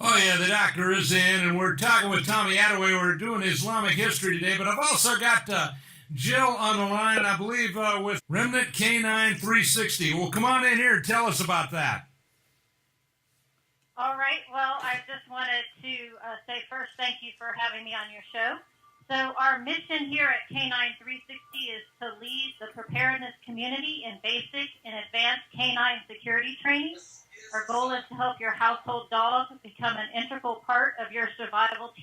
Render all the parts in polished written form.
Oh, yeah, the doctor is in, and we're talking with Tommy Attaway. We're doing Islamic history today, but I've also got Jill on the line, I believe, with Remnant Canine 360. Well, come on in here and tell us about that. All right. Well, I just wanted to say first, thank you for having me on your show. So our mission here at Canine 360 is to lead the preparedness community in basic and advanced canine security training. Our goal is to help your household dog become an integral part of your survival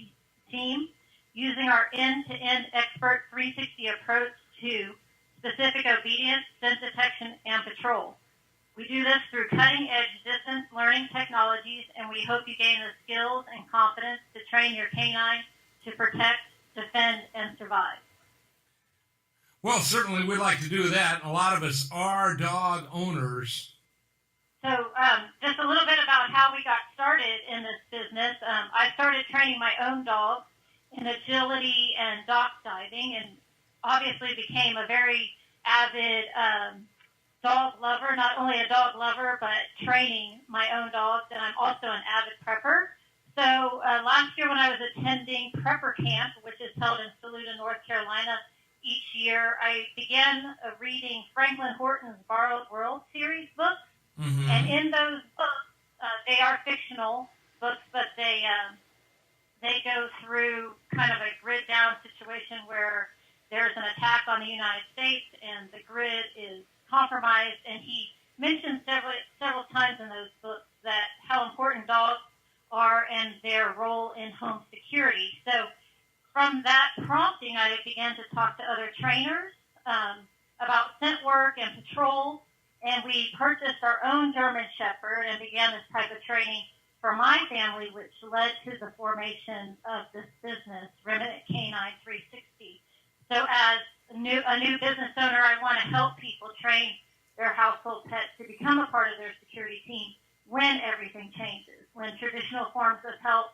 team using our end-to-end expert 360 approach to specific obedience, scent detection, and patrol. We do this through cutting-edge distance learning technologies, and we hope you gain the skills and confidence to train your canine to protect, defend, and survive. Well, certainly we'd like to do that. A lot of us are dog owners. So just a little bit about how we got started in this business. I started training my own dog in agility and dock diving, and obviously became a very avid dog lover, not only a dog lover, but training my own dogs, and I'm also an avid prepper. So last year when I was attending prepper camp, which is held in Saluda, North Carolina, each year, I began reading Franklin Horton's Borrowed World series books. Mm-hmm. And in those books, they are fictional books, but they go through kind of a grid down situation where there's an attack on the United States and the grid is compromised, and he mentions several times in those books that how important dogs are and their role in home security. So from that prompting, I began to talk to other trainers about scent work and patrol, and we purchased our own German Shepherd and began this type of training for my family, which led to the formation of this business, Remnant Canine 360. So as a new business owner, I want to help people train their household pets to become a part of their security team when everything changes, when traditional forms of help,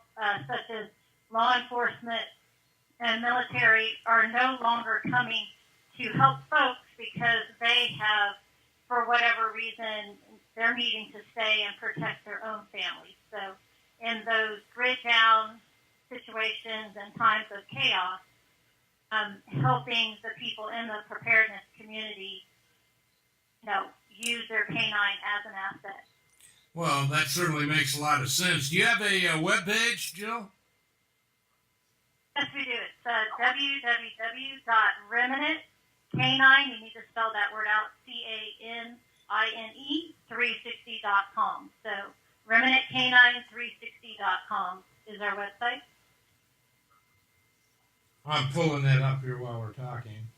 such as law enforcement and military, are no longer coming to help folks because they have, for whatever reason, they're needing to stay and protect their own families. So in those grid down situations and times of chaos, helping the people in the preparedness community, use their canine as an asset. Well, that certainly makes a lot of sense. Do you have a web page, Jill? Yes, we do. It's www.remnantcanine, you need to spell that word out, CANINE 360.com. So remnantcanine360.com is our website. I'm pulling that up here while we're talking.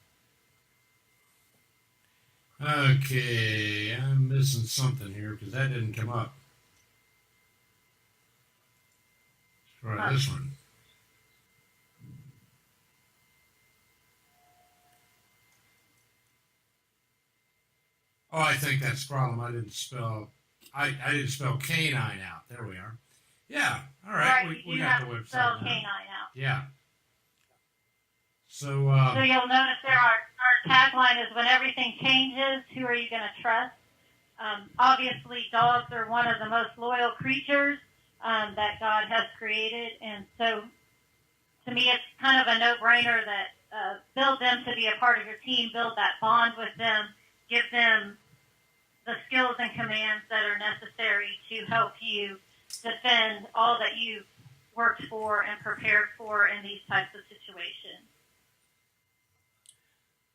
Okay, I'm missing something here because that didn't come up. Let's try this one. Oh, I think that's the problem. I didn't spell canine out. There we are. Yeah. All right. We got the website. Spell canine out. Yeah. So you'll notice there our tagline is, when everything changes, who are you going to trust? Obviously, dogs are one of the most loyal creatures that God has created, and so to me, it's kind of a no-brainer that build them to be a part of your team, build that bond with them, give them the skills and commands that are necessary to help you defend all that you've worked for and prepared for in these types of situations.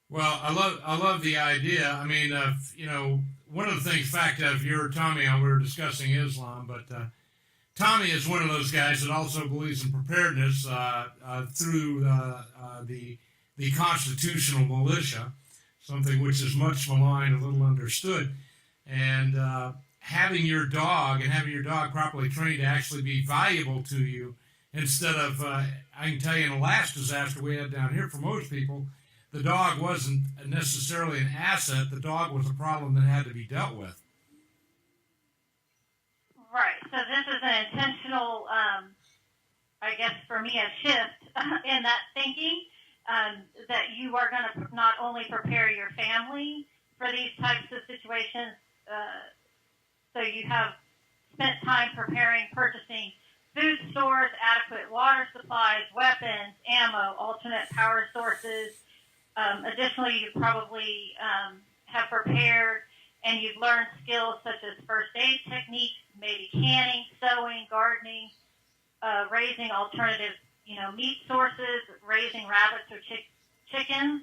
Well, I love the idea. I mean, one of the things, if you're Tommy, we were discussing Islam, but Tommy is one of those guys that also believes in preparedness through the constitutional militia, something which is much maligned, a little understood, and having your dog properly trained to actually be valuable to you instead of, I can tell you in the last disaster we had down here, for most people, the dog wasn't necessarily an asset. The dog was a problem that had to be dealt with. Right. So this is an intentional, I guess for me, a shift in that thinking, that you are going to not only prepare your family for these types of situations, so you have spent time preparing, purchasing food stores, adequate water supplies, weapons, ammo, alternate power sources. Additionally, you probably have prepared and you've learned skills such as first aid techniques, maybe canning, sewing, gardening, raising alternative, meat sources, raising rabbits or chickens.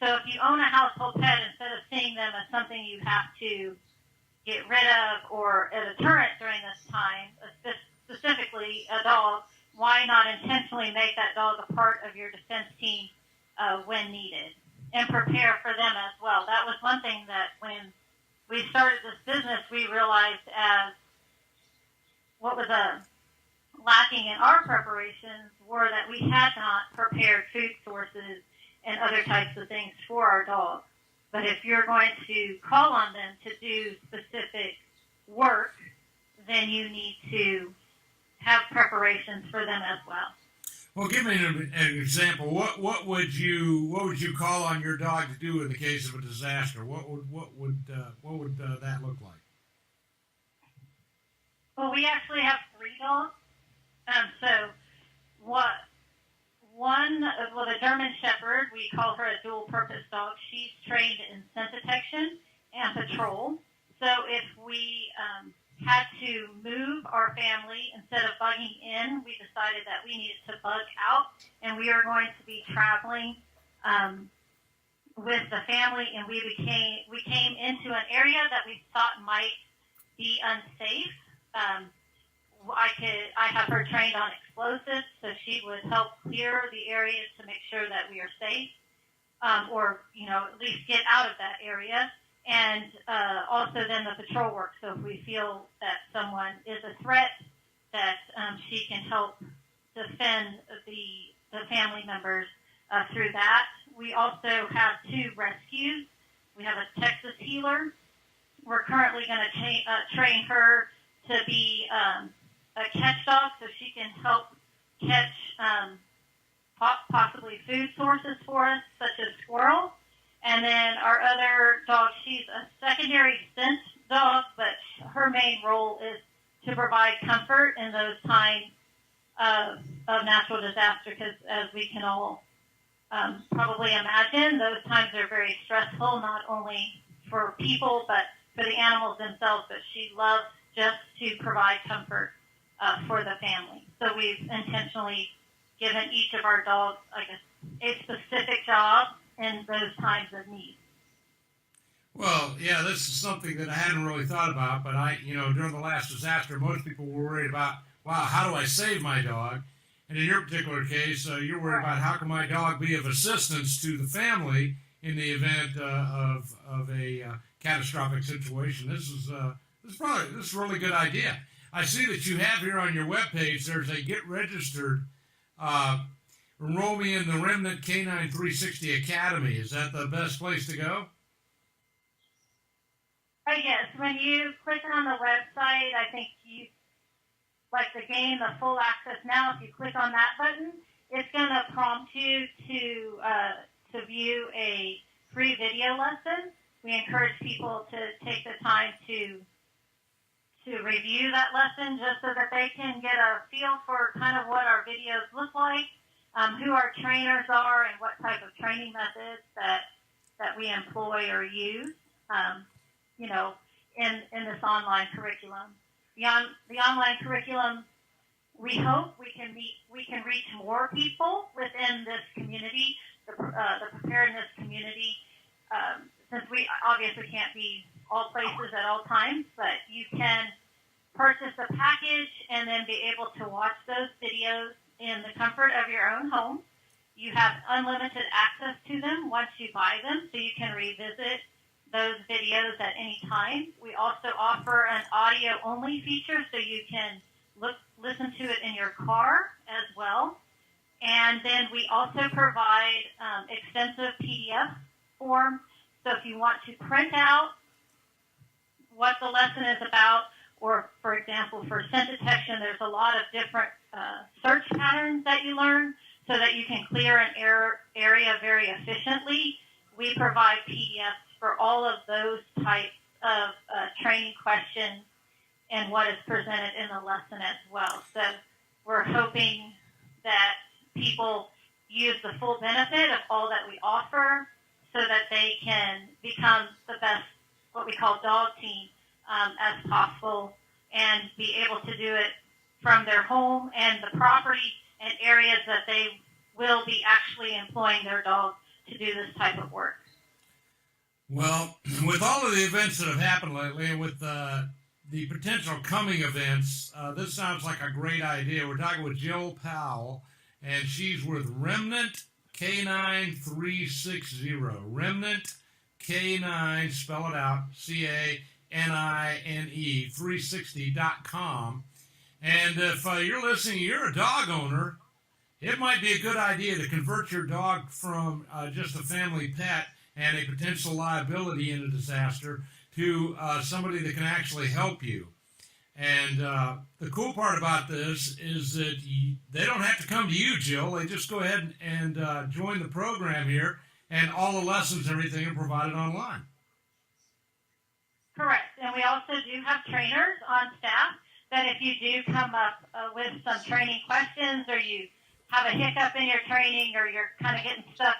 So if you own a household pet, instead of seeing them as something you have to get rid of or a deterrent during this time, specifically a dog, why not intentionally make that dog a part of your defense team when needed and prepare for them as well? That was one thing that when we started this business, we realized as what was lacking in our preparations were that we had not prepared food sources and other types of things for our dogs. But if you're going to call on them to do specific work, then you need to have preparations for them as well. Well, give me an example. What would you call on your dog to do in the case of a disaster? What would that look like? Well, we actually have 3 dogs. The German Shepherd, we call her a dual-purpose dog. She's trained in scent detection and patrol. So if we had to move our family, instead of bugging in, we decided that we needed to bug out, and we are going to be traveling with the family, and we came into an area that we thought might be unsafe. I have her trained on explosives, so she would help clear the area to make sure that we are safe, or at least get out of that area. And also then the patrol work. So if we feel that someone is a threat, that she can help defend the family members through that. We also have 2 rescues. We have a Texas healer. We're currently going to train her to be a catch dog, so she can help catch possibly food sources for us, such as squirrels. And then our other dog, she's a secondary scent dog, but her main role is to provide comfort in those times of natural disaster, because as we can all probably imagine, those times are very stressful, not only for people, but for the animals themselves. But she loves just to provide comfort for the family. So we've intentionally given each of our dogs, a specific job in those times of need. Well, yeah, this is something that I hadn't really thought about, but during the last disaster, most people were worried about, wow, how do I save my dog? And in your particular case, you're worried about how can my dog be of assistance to the family in the event of a catastrophic situation. This is a really good idea. I see that you have here on your webpage, there's a get registered, enroll me in the Remnant Canine 360 Academy. Is that the best place to go? Yes. When you click on the website, I think you to gain the full access now. If you click on that button, it's going to prompt you to view a free video lesson. We encourage people to take the time to review that lesson, just so that they can get a feel for kind of what our videos look like, who our trainers are, and what type of training methods that we employ or use, in this online curriculum. The online curriculum, we hope we can reach more people within this community, the preparedness community, since we obviously can't be all places at all times, but you can purchase a package and then be able to watch those videos in the comfort of your own home. You have unlimited access to them once you buy them, so you can revisit those videos at any time. We also offer an audio-only feature, so you can listen to it in your car as well. And then we also provide extensive PDF forms. So if you want to print out what the lesson is about, or, for example, for scent detection, there's a lot of different search patterns that you learn so that you can clear an area very efficiently. We provide PDFs for all of those types of training questions and what is presented in the lesson as well. So we're hoping that people use the full benefit of all that we offer so that they can become the best, what we call dog team, as possible, and be able to do it from their home and the property and areas that they will be actually employing their dog to do this type of work. Well, with all of the events that have happened lately, and with the potential coming events, this sounds like a great idea. We're talking with Jill Powell, and she's with Remnant Canine 360. Remnant Canine, spell it out, CANINE 360.com. And if you're listening, you're a dog owner, it might be a good idea to convert your dog from just a family pet and a potential liability in a disaster to somebody that can actually help you. And the cool part about this is that they don't have to come to you, Jill. They just go ahead and join the program here, and all the lessons and everything are provided online. Correct. And we also do have trainers on staff that if you do come up with some training questions, or you have a hiccup in your training, or you're kind of getting stuck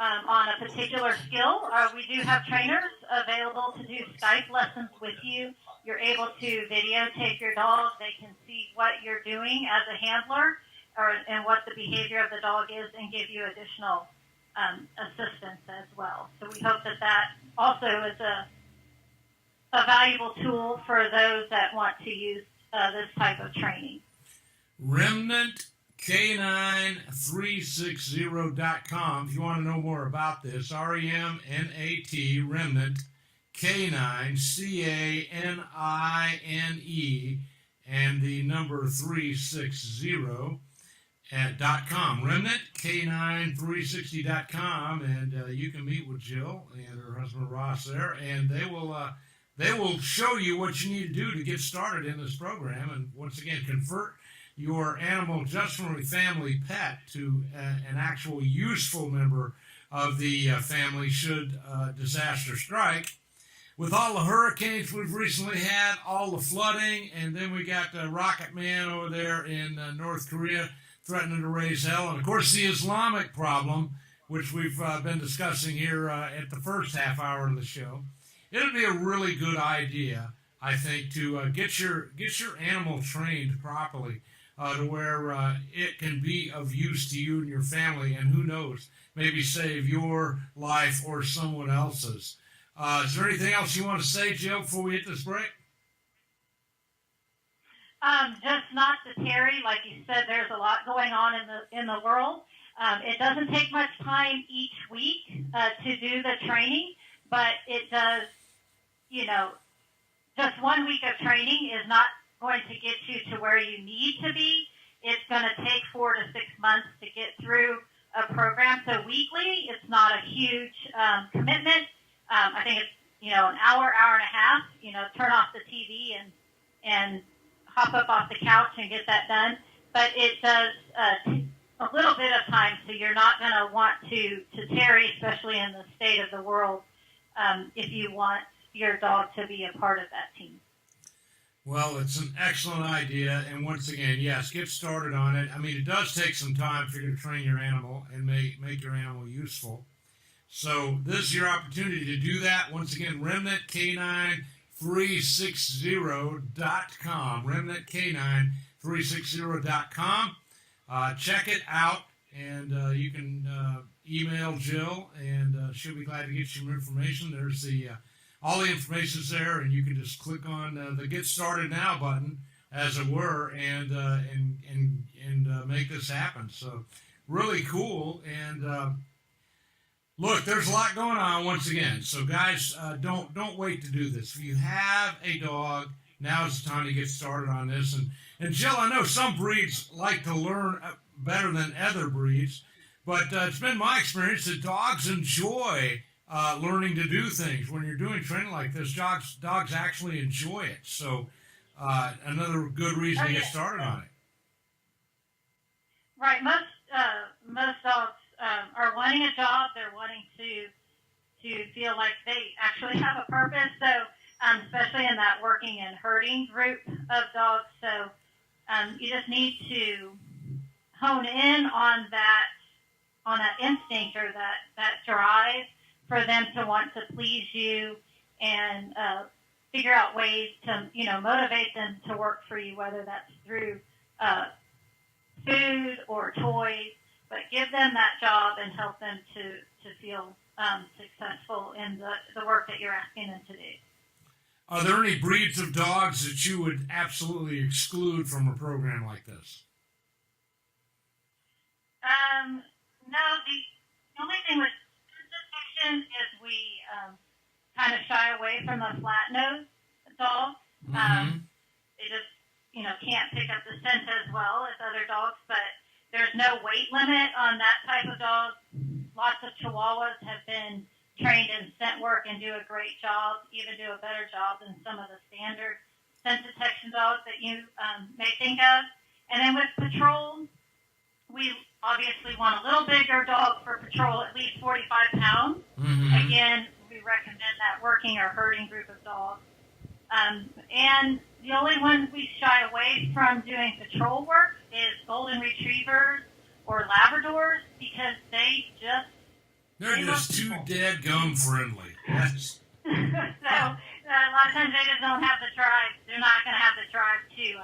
on a particular skill, we do have trainers available to do Skype lessons with you. You're able to videotape your dog. They can see what you're doing as a handler, and what the behavior of the dog is, and give you additional assistance as well. So we hope that also is a valuable tool for those that want to use this type of training. Remnant Canine360.com if you want to know more about this. REMNAT, Remnant Canine, CANINE, and the number 360.com. RemnantCanine360.com, and you can meet with Jill and her husband Ross there, and they will show you what you need to do to get started in this program, and once again, convert your animal just from a family pet to an actual useful member of the family should disaster strike. With all the hurricanes we've recently had, all the flooding, and then we got Rocket Man over there in North Korea threatening to raise hell, and of course the Islamic problem, which we've been discussing here at the first half hour of the show. It would be a really good idea, I think, to get your animal trained properly to where it can be of use to you and your family, and who knows, maybe save your life or someone else's. Is there anything else you want to say, Jill, before we hit this break? Just not to tarry, like you said, there's a lot going on in the world. It doesn't take much time each week to do the training, but it does, just 1 week of training is not going to get you to where you need to be. It's going to take 4 to 6 months to get through a program. So weekly, it's not a huge commitment. I think it's, an hour, hour and a half, turn off the TV and hop up off the couch and get that done. But it does take a little bit of time, so you're not going to want to tarry, especially in the state of the world, if you want your dog to be a part of that team. Well, it's an excellent idea, and once again, yes, get started on it. I mean, it does take some time for you to train your animal and make your animal useful. So this is your opportunity to do that. Once again, RemnantCanine360.com, RemnantCanine360.com. Check it out, and you can email Jill, and she'll be glad to get you more information. There's all the information's there, and you can just click on the Get Started Now button, as it were, and make this happen. So really cool. And look, there's a lot going on once again. So guys, don't wait to do this. If you have a dog, now's the time to get started on this. And Jill, I know some breeds like to learn better than other breeds, but it's been my experience that dogs enjoy learning to do things. When you're doing training like this, dogs actually enjoy it. So another good reason to get started on it. Right. Most dogs are wanting a job. They're wanting to feel like they actually have a purpose. So especially in that working and herding group of dogs. So You just need to hone in on that instinct or that drive for them to want to please you and figure out ways to, motivate them to work for you, whether that's through food or toys, but give them that job and help them to feel successful in the work that you're asking them to do. Are there any breeds of dogs that you would absolutely exclude from a program like this? No, the only thing with this section is we kind of shy away from the flat-nosed dogs. They just, can't pick up the scent as well as other dogs, but there's no weight limit on that type of dog. Lots of Chihuahuas have been trained in scent work and do a great job, even do a better job than some of the standard scent detection dogs that you may think of. And then with patrol, we obviously want a little bigger dog for patrol, at least 45 pounds. Again, we recommend that working or herding group of dogs. And the only ones we shy away from doing patrol work is golden retrievers or Labradors because they're just too dadgum friendly. Yes. So a lot of times they just don't have the drive. They're not going to have the drive to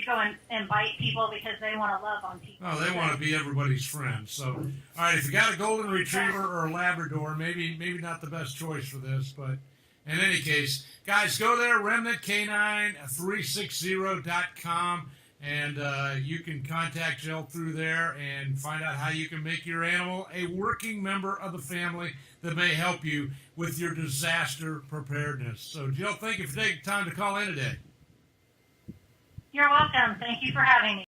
go and bite people because they want to love on people. Oh, they want to be everybody's friend. So, all right, if you got a golden retriever or a Labrador, maybe not the best choice for this, but in any case, guys, go there, remnantcanine360.com, and you can contact Jill through there and find out how you can make your animal a working member of the family that may help you with your disaster preparedness. So, Jill, thank you for taking time to call in today. You're welcome. Thank you for having me.